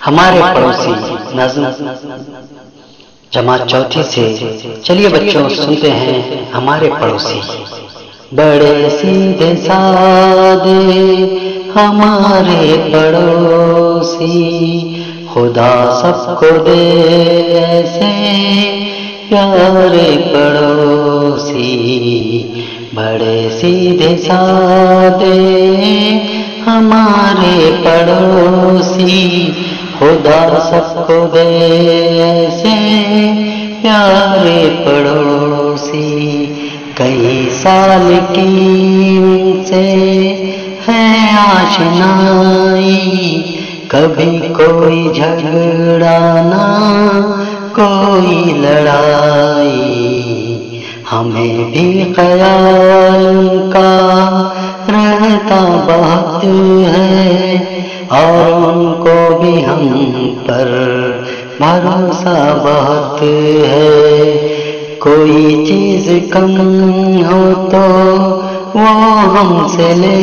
ہمارے پڑوسی نظم جماعت چوتھی سے۔ چلیے بچوں سنتے ہیں ہمارے پڑوسی۔ بڑے سیدھے سادے ہمارے پڑوسی، خدا سب کو دے ایسے پیارے پڑوسی۔ بڑے سیدھے سادے ہمارے پڑوسی، خدا سب کو دے ایسے پیارے پڑوسی۔ کئی سال کی ان سے ہے آشنائی، کبھی کوئی جھگڑا نہ کوئی لڑائی۔ ہمیں بھی خیال ان کا رہتا بہت ہے، اور ان کو بھی ہم پر بھروسہ بہت ہے۔ کوئی چیز کم ہو تو وہ ہم سے لے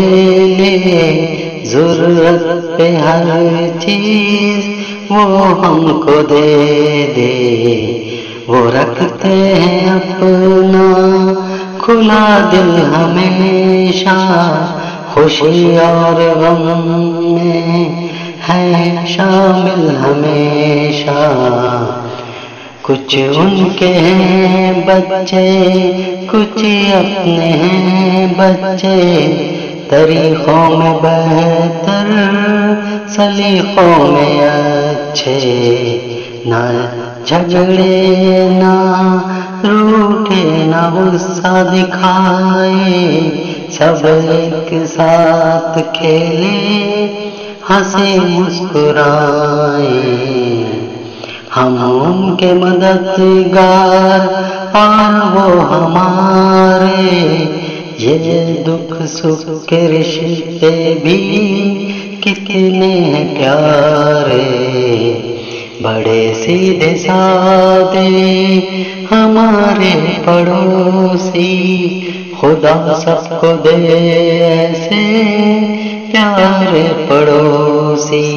لے، ضرورت پہ ہر چیز وہ ہم کو دے دے۔ وہ رکھتے ہیں اپنا کھلا دل ہمیشہ، خوشی اور غم میں ہے شامل ہمیشہ۔ کچھ ان کے ہیں بچے، کچھ اپنے ہیں بچے، طریقوں میں بہتر سلیقوں میں اچھے۔ نہ جھگڑے نہ روٹھے نہ غصہ دکھائے، سب ایک ساتھ کھیلے ہنسے مسکرائے۔ ہم ان کے مددگار اور وہ ہمارے، یہ دکھ سکھ کے رشتے بھی کتنے پیارے۔ بڑے سیدھے سادے ہمارے پڑوسی، خدا سب کو دے ایسے پیارے پڑوسی۔